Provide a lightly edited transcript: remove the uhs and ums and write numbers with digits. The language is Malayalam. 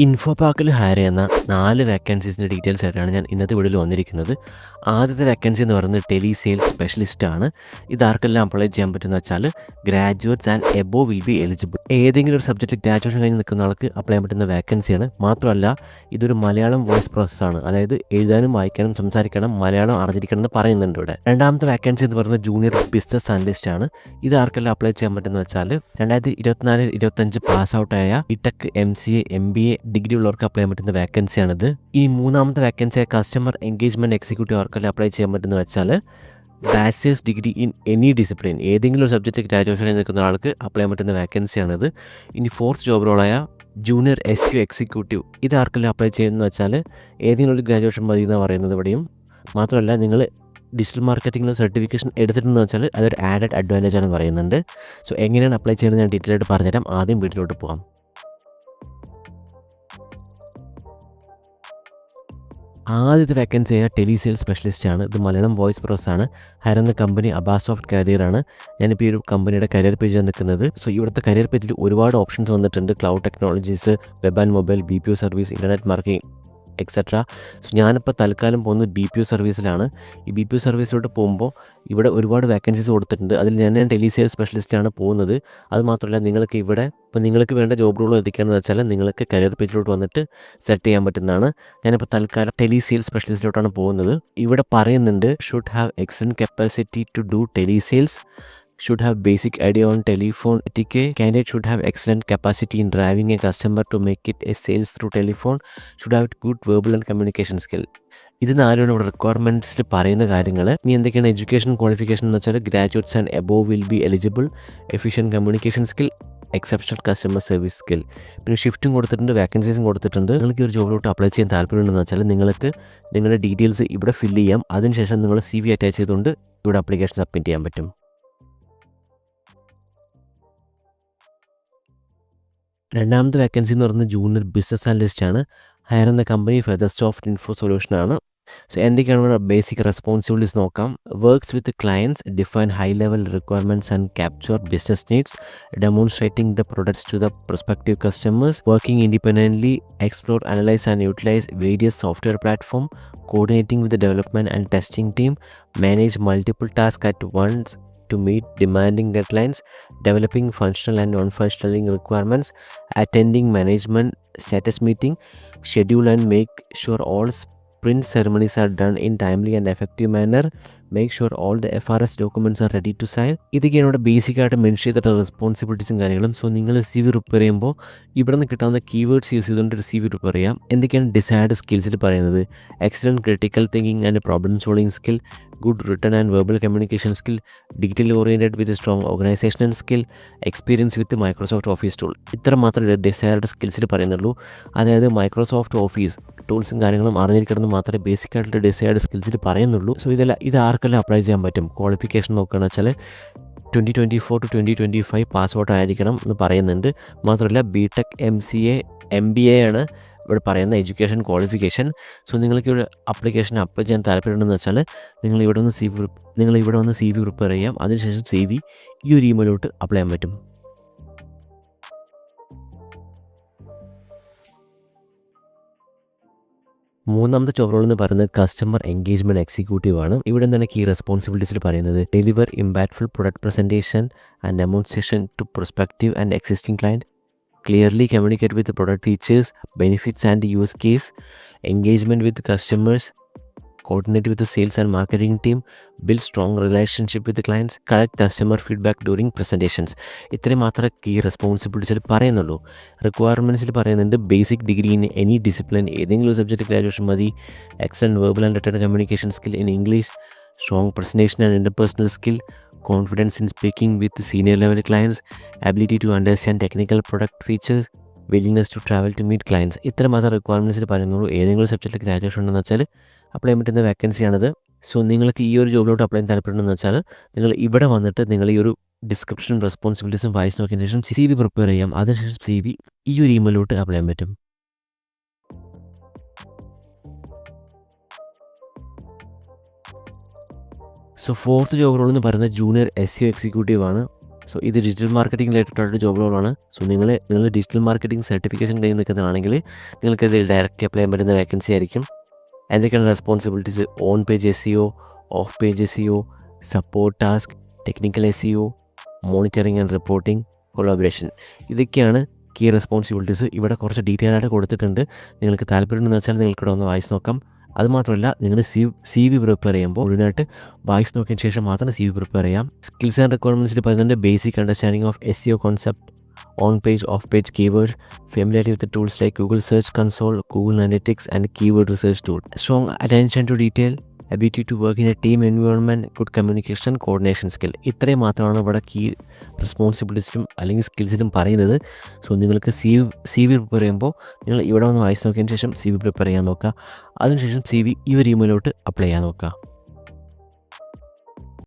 ഇൻഫോപാർക്കിൽ ഹയർ ചെയ്യുന്ന 4 വേക്കൻസീസിൻ്റെ ഡീറ്റെയിൽസ് ആയിട്ടാണ് ഞാൻ ഇന്നത്തെ വീഡിയോയിൽ വന്നിരിക്കുന്നത്. ആദ്യത്തെ വേക്കൻസി എന്ന് പറയുന്നത് ടെലിസെയിൽസ് സ്പെഷ്യലിസ്റ്റ് ആണ്. ഇതാർക്കെല്ലാം അപ്ലൈ ചെയ്യാൻ പറ്റുമെന്ന് വെച്ചാൽ graduates and above will be eligible. ഏതെങ്കിലും ഒരു സബ്ജക്റ്റ് ഗ്രാജുവേഷൻ കഴിഞ്ഞ് നിൽക്കുന്ന ആൾക്ക് അപ്ലൈ ചെയ്യാൻ പറ്റുന്ന വേക്കൻസിയാണ്. മാത്രമല്ല ഇതൊരു മലയാളം വോയിസ് പ്രോസസ്സാണ്. അതായത് എഴുതാനും വായിക്കാനും സംസാരിക്കണം, മലയാളം അറിഞ്ഞിരിക്കണം എന്ന് പറയുന്നുണ്ട് ഇവിടെ. രണ്ടാമത്തെ വേക്കൻസി എന്ന് പറയുന്നത് ജൂനിയർ ബിസിനസ് അനലിസ്റ്റ് ആണ്. ഇത് ആർക്കെല്ലാം അപ്ലൈ ചെയ്യാൻ പറ്റുമെന്ന് വെച്ചാൽ 2024-25 പാസ് ഔട്ടായ ബിടെക്, MCA, MBA ഡിഗ്രി ഉള്ളവർക്ക് അപ്ലൈ ചെയ്യാൻ പറ്റുന്ന വേക്കൻസിയാണിത്. ഈ മൂന്നാമത്തെ വേക്കൻസി കസ്റ്റമർ എൻഗേജ്മെന്റ് എക്സിക്യൂട്ടീവ് ആർക്കെല്ലാം അപ്ലൈ ചെയ്യാൻ പറ്റുന്ന വെച്ചാൽ bachelor's degree in any discipline, ഏതെങ്കിലും ഒരു സബ്ജക്റ്റ് ഗ്രാജുവേഷൻ നിൽക്കുന്ന ആൾക്ക് അപ്ലൈ ചെയ്യാൻ പറ്റുന്ന വേക്കൻസിയാണിത്. ഇനി ഫോർത്ത് ജോബ് റോളായ ജൂനിയർ SU എക്സിക്യൂട്ടീവ്, ഇത് ആർക്കെല്ലാം അപ്ലൈ ചെയ്യുന്നത് വെച്ചാൽ ഏതെങ്കിലും ഒരു ഗ്രാജുവേഷൻ മതി എന്നാണ് പറയുന്നത് ഇവിടെയും. മാത്രമല്ല നിങ്ങൾ ഡിജിറ്റൽ മാർക്കറ്റിംഗിൽ സർട്ടിഫിക്കേഷൻ എടുത്തിട്ടുണ്ടെന്ന് വെച്ചാൽ അതൊരു ആഡഡ് അഡ്വാൻറ്റേജ് ആണ് പറയുന്നുണ്ട്. സോ എങ്ങനെയാണ് അപ്ലൈ ചെയ്യുന്നത് ഞാൻ ഡീറ്റെയിൽ ആയിട്ട് പറഞ്ഞുതരാം. ആദ്യം വീട്ടിലോട്ട് പോകാം. ആദ്യത്തെ വേക്കൻസി ടെലിസെയിൽസ് സ്പെഷ്യലിസ്റ്റ് ആണ്. ഇത് മലയാളം വോയിസ് പ്രോസസ് ആണ്. ഹയർ എന്ന കമ്പനി അബാസോഫ്റ്റ് കരിയറാണ്. ഞാനിപ്പോൾ ഈ ഒരു കമ്പനിയുടെ കരിയർ പേജിലാണ് നിൽക്കുന്നത്. സോ ഇവിടുത്തെ കരിയർ പേജിൽ ഒരുപാട് ഓപ്ഷൻസ് വന്നിട്ടുണ്ട്. Cloud technologies, web and mobile, BPO service, internet marketing etcetera. So ഞാനിപ്പോൾ തൽക്കാലം പോകുന്നത് BPO സർവീസിലാണ്. ഈ BPO സർവീസിലോട്ട് പോകുമ്പോൾ ഇവിടെ ഒരുപാട് വേക്കൻസീസ് കൊടുത്തിട്ടുണ്ട്. അതിൽ ഞാൻ ടെലിസെയിൽസ് സ്പെഷ്യലിസ്റ്റാണ് പോകുന്നത്. അതുമാത്രമല്ല നിങ്ങൾക്ക് ഇവിടെ ഇപ്പോൾ നിങ്ങൾക്ക് വേണ്ട ജോബ് റോൾ എത്തിക്കുകയെന്ന് വെച്ചാൽ നിങ്ങൾക്ക് കരിയർ പേജിലോട്ട് വന്നിട്ട് സെറ്റ് ചെയ്യാൻ പറ്റുന്നതാണ്. ഞാനിപ്പോൾ തൽക്കാലം ടെലിസെയിൽസ് സ്പെഷ്യലിസ്റ്റിലോട്ടാണ് പോകുന്നത്. ഇവിടെ പറയുന്നുണ്ട് should have excellent capacity to do telesales, should have basic idea on telephone etiquette, candidate should have excellent capacity in driving a customer to make it a sales through telephone, should have good verbal and communication skill. ഇത് നാലാണ് ഇവിടെ റിക്വയർമെൻറ്റ്സിൽ പറയുന്ന കാര്യങ്ങൾ. ഇനി എന്തൊക്കെയാണ് എഡ്യൂക്കേഷൻ ക്വാളിഫിക്കേഷൻ എന്ന് വെച്ചാൽ graduates and above will be eligible, efficient communication skill, exceptional customer service skill. പിന്നെ ഷിഫ്റ്റും കൊടുത്തിട്ടുണ്ട്, വേക്കൻസീസും കൊടുത്തിട്ടുണ്ട്. നിങ്ങൾക്ക് ഒരു ജോബിലോട്ട് അപ്ലൈ ചെയ്യാൻ താല്പര്യമുണ്ടെന്ന് വെച്ചാൽ നിങ്ങൾക്ക് നിങ്ങളുടെ ഡീറ്റെയിൽസ് ഇവിടെ ഫില്ല് ചെയ്യാം. അതിനുശേഷം നിങ്ങൾ CV അറ്റാച്ച് ചെയ്തുകൊണ്ട് ഇവിടെ ആപ്ലിക്കേഷൻ സബ്മിറ്റ് ചെയ്യാൻ പറ്റും. രണ്ടാമത്തെ വേക്കൻസി എന്ന് പറയുന്നത് ജൂനിയർ ബിസിനസ് അനലിസ്റ്റ് ആണ്. ഹയർ എന്ന കമ്പനി ഫെദർസോഫ്റ്റ് ഇൻഫോ സൊല്യൂഷൻ ആണ്. സോ എന്തൊക്കെയാണ് ഇവിടെ ബേസിക് റെസ്പോൺസിബിലിറ്റീസ് നോക്കാം. Works with clients, define high level requirements and capture business needs, demonstrating the products to the prospective customers, working independently, explore, analyse and utilise various software platform, coordinating with the development and testing team, manage multiple tasks at once to meet demanding deadlines, developing functional and non-functional requirements, attending management status meeting, schedule and make sure all sprint ceremonies are done in timely and effective manner, make sure all the FRS documents are ready to sign. ഇതൊക്കെയാണ് ഇവിടെ ബേസിക്കായിട്ട് മെൻഷൻ ചെയ്തിട്ട് റെസ്പോൺസിബിലിറ്റീസും കാര്യങ്ങളും. സോ നിങ്ങൾ CV പ്രിപ്പയർ ചെയ്യുമ്പോൾ ഇവിടെ നിന്ന് കിട്ടാവുന്ന കീവേഡ്സ് യൂസ് ചെയ്തുകൊണ്ട് ഒരു CV പ്രിപ്പയർ ചെയ്യാം. എന്തൊക്കെയാണ് ഡിസൈർഡ് സ്കിൽസിൽ പറയുന്നത്? Excellent critical thinking and problem solving skill, good written and verbal communication skill, digitally oriented with a strong organizational skill, experience with Microsoft Office tool. ഇത്ര മാത്രമേ ഡിസൈർഡ് സ്കിൽസിൽ പറയുന്നുള്ളൂ. അതായത് മൈക്രോസോഫ്റ്റ് ഓഫീസ് ടൂൾസും കാര്യങ്ങളും അറിഞ്ഞിരിക്കണമെന്ന് മാത്രമേ ബേസിക് ആയിട്ടുള്ള ഡിസൈർഡ് സ്കിൽസിൽ പറയുന്നുള്ളൂ. സോ ഇത് ആർക്കെല്ലാം അപ്ലൈ ചെയ്യാൻ പറ്റും? ക്വാളിഫിക്കേഷൻ നോക്കുകയാണെന്ന് വെച്ചാൽ 2024 to 2025 പാസ് ഔട്ട് ആയിരിക്കണം എന്ന് പറയുന്നുണ്ട്. മാത്രമല്ല BTech, MCA, MBA ആണ് ഇവിടെ പറയുന്ന എഡ്യൂക്കേഷൻ ക്വാളിഫിക്കേഷൻ. സോ നിങ്ങൾക്ക് ഒരു ആപ്ലിക്കേഷൻ അപ്ലൈ ചെയ്യാൻ താല്പര്യമുണ്ടെന്ന് വെച്ചാൽ നിങ്ങൾ ഇവിടെ വന്ന് CV പ്രിപ്പയർ ചെയ്യാം. അതിനുശേഷം CV ഈ ഒരു ഇമെയിലോട്ട് അപ്ലൈ ചെയ്യാൻ പറ്റും. മൂന്നാമത്തെ ജോബ് റോൾ എന്ന് പറയുന്നത് കസ്റ്റമർ എൻഗേജ്മെന്റ് എക്സിക്യൂട്ടീവ് ആണ്. ഇവിടെ എന്താണ് കീ റെസ്പോൺസിബിലിറ്റീസിൽ പറയുന്നത്? Deliver impactful product presentation and demonstration to prospective and existing client, clearly communicate with the product features, benefits and use case, engagement with customers, coordinate with the sales and marketing team, build strong relationship with the clients, collect customer feedback during presentations. ഇത്രയും മാത്രമേ കീ റെസ്പോൺസിബിലിറ്റീസിൽ പറയുന്നുള്ളൂ. റിക്വയർമെൻറ്റ്സിൽ പറയുന്നുണ്ട് basic degree in any discipline, ഏതെങ്കിലും സബ്ജക്റ്റ് ഗ്രാജുവേഷൻ മതി, excellent verbal and written communication skill in English, strong presentation and interpersonal skill, confidence in speaking with senior level clients, ability to understand technical product features, willingness to travel to meet clients. ഇത്ര മാത്രം റിക്വയർമെൻറ്റ്സിൽ പറയുന്നുള്ളൂ. ഏതെങ്കിലും സബ്ജക്റ്റിൽ ഗ്രാജുവേഷൻ ഉണ്ടെന്ന് വെച്ചാൽ അപ്ലൈ ചെയ്യാൻ പറ്റുന്ന വേക്കൻസിയാണിത്. സോ നിങ്ങൾക്ക് ഈ ഒരു ജോബിലോട്ട് അപ്ലൈ ചെയ്യാൻ താല്പര്യമുണ്ടെന്ന് വെച്ചാൽ നിങ്ങൾ ഇവിടെ വന്നിട്ട് നിങ്ങൾ ഈ ഒരു ഡിസ്ക്രിപ്ഷൻ റെസ്പോൺസിബിലിറ്റീസും വായിച്ച് നോക്കിയതിന് ശേഷം CV പ്രിപ്പയർ ചെയ്യാം. അതിനുശേഷം CV ഈ ഒരു ഇമെയിലോട്ട് അപ്ലൈ ചെയ്യാൻ പറ്റും. സോ ഫോർത്ത് ജോബ് റോൾ എന്ന് പറയുന്നത് ജൂനിയർ SEO എക്സിക്യൂട്ടീവ് ആണ്. സോ ഇത് ഡിജിറ്റൽ മാർക്കറ്റിംഗ് റിലേറ്റഡ് ജോബ് റോളാണ്. സോ നിങ്ങൾ ഡിജിറ്റൽ മാർക്കറ്റിംഗ് സർട്ടിഫിക്കേഷൻ കഴിഞ്ഞ് നിൽക്കുന്നതാണെങ്കിൽ നിങ്ങൾക്കത് ഡയറക്റ്റ് അപ്ലൈ ചെയ്യാൻ പറ്റുന്ന വേക്കൻസി ആയിരിക്കും. എന്തൊക്കെയാണ് responsibilities? On page SEO, of page SEO, support task, technical SEO, monitoring and reporting, collaboration. ഇതൊക്കെയാണ് കീ റെസ്പോൺസിബിലിറ്റീസ്. ഇവിടെ കുറച്ച് ഡീറ്റെയിൽ ആയിട്ട് കൊടുത്തിട്ടുണ്ട്. നിങ്ങൾക്ക് താല്പര്യമുണ്ടെന്ന് വെച്ചാൽ നിങ്ങൾക്കിവിടെ ഒന്ന് വായിച്ച് നോക്കാം. അതുമാത്രമല്ല, നിങ്ങൾ CV പ്രിപ്പയർ ചെയ്യുമ്പോൾ ഉടനായിട്ട് വായിച്ച് നോക്കിയതിന് ശേഷം മാത്രം CV പ്രിപ്പയർ ചെയ്യാം. സ്കിൽസ് ആൻഡ് റിക്വയർമെൻറ്റ്സിൽ പറയുന്നുണ്ട് basic understanding of SEO concept, on page, of page keyword, familiarity with the tools like Google Search Console, Google Analytics and keyword research tool. Strong attention to detail, ability to work in a team environment, good communication, coordination skill. ഇത്രയും മാത്രമാണ് ഇവിടെ കീ റെസ്പോൺസിബിലിറ്റീസിലും അല്ലെങ്കിൽ സ്കിൽസിലും പറയുന്നത്. സോ നിങ്ങൾക്ക് CV പ്രിപ്പയർ ചെയ്യുമ്പോൾ നിങ്ങൾ ഇവിടെ ഒന്ന് വായിച്ച് നോക്കിയതിന് ശേഷം CV പ്രിപ്പയർ ചെയ്യാൻ നോക്കുക. അതിനുശേഷം CV ഈ ഒരു ഇമെയിലോട്ട് അപ്ലൈ ചെയ്യാൻ നോക്കുക.